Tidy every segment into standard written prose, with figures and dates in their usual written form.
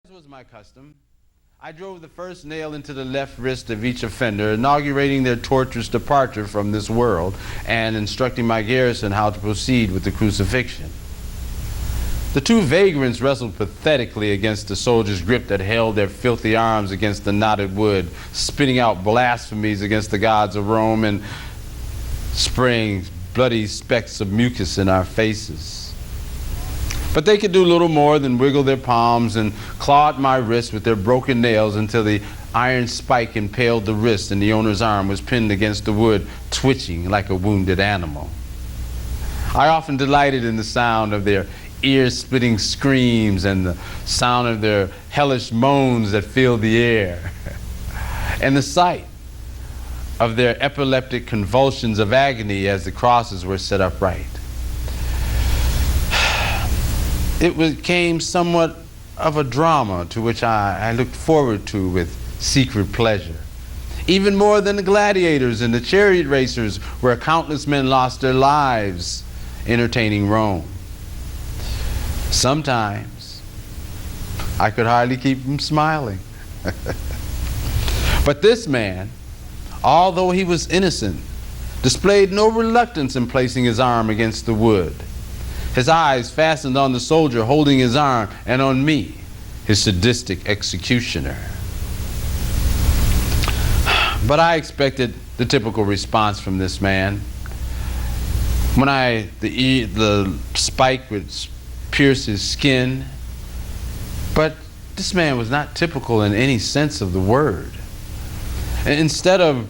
As was my custom, I drove the first nail into the left wrist of each offender, inaugurating their torturous departure from this world and instructing my garrison how to proceed with the crucifixion. The two vagrants wrestled pathetically against the soldier's grip that held their filthy arms against the knotted wood, spitting out blasphemies against the gods of Rome and spraying bloody specks of mucus in our faces. But they could do little more than wiggle their palms and claw at my wrist with their broken nails until the iron spike impaled the wrist and the owner's arm was pinned against the wood, twitching like a wounded animal. I often delighted in the sound of their ear-splitting screams and the sound of their hellish moans that filled the air, and the sight of their epileptic convulsions of agony as the crosses were set upright. It became somewhat of a drama to which I looked forward to with secret pleasure, even more than the gladiators and the chariot racers where countless men lost their lives entertaining Rome. Sometimes I could hardly keep from smiling. But this man, although he was innocent, displayed no reluctance in placing his arm against the wood. His eyes fastened on the soldier holding his arm and on me, his sadistic executioner. But I expected the typical response from this man. When the spike would pierce his skin. But this man was not typical in any sense of the word. Instead of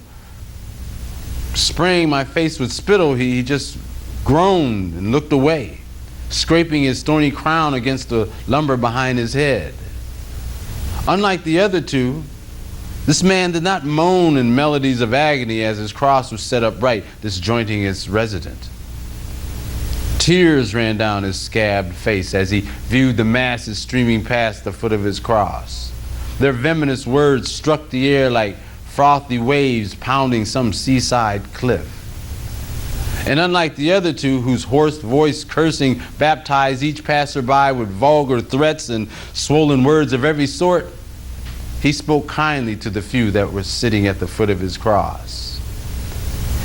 spraying my face with spittle, he just groaned and looked away, scraping his thorny crown against the lumber behind his head. Unlike the other two, this man did not moan in melodies of agony as his cross was set upright, disjointing its resident. Tears ran down his scabbed face as he viewed the masses streaming past the foot of his cross. Their venomous words struck the air like frothy waves pounding some seaside cliff. And unlike the other two, whose hoarse voice cursing baptized each passerby with vulgar threats and swollen words of every sort, he spoke kindly to the few that were sitting at the foot of his cross.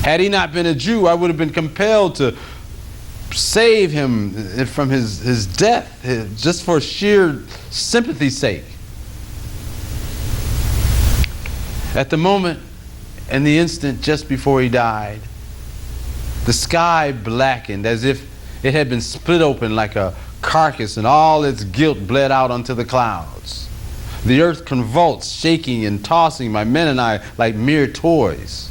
Had he not been a Jew, I would have been compelled to save him from his death, just for sheer sympathy's sake. At the moment and the instant just before he died, the sky blackened as if it had been split open like a carcass, and all its guilt bled out onto the clouds. The earth convulsed, shaking and tossing my men and I like mere toys.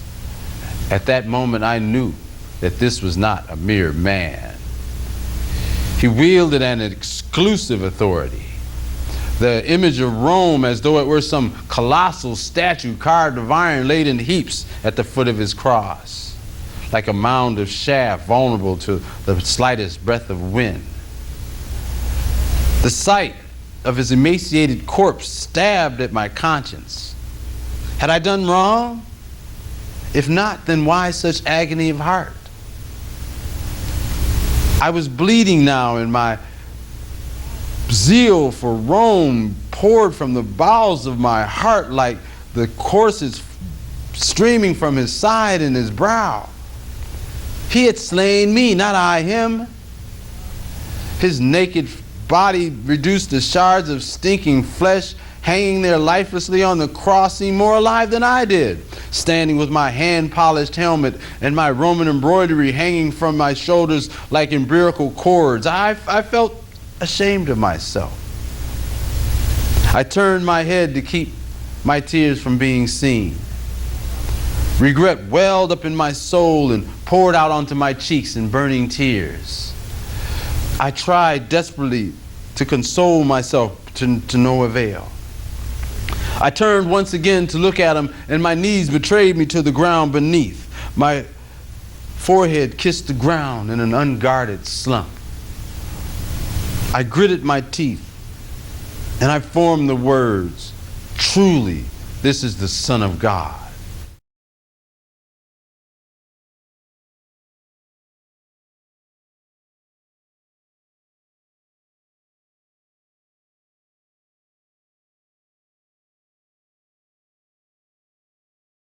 At that moment I knew that this was not a mere man. He wielded an exclusive authority, the image of Rome as though it were some colossal statue carved of iron laid in heaps at the foot of his cross, like a mound of chaff vulnerable to the slightest breath of wind. The sight of his emaciated corpse stabbed at my conscience. Had I done wrong? If not, then why such agony of heart? I was bleeding now, and my zeal for Rome poured from the bowels of my heart like the coursers streaming from his side and his brow. He had slain me, not I him. His naked body reduced to shards of stinking flesh, hanging there lifelessly on the cross, seemed more alive than I did, standing with my hand-polished helmet and my Roman embroidery hanging from my shoulders like umbilical cords. I felt ashamed of myself. I turned my head to keep my tears from being seen. Regret welled up in my soul and poured out onto my cheeks in burning tears. I tried desperately to console myself to no avail. I turned once again to look at him, and my knees betrayed me to the ground beneath. My forehead kissed the ground in an unguarded slump. I gritted my teeth, and I formed the words, "Truly, this is the Son of God."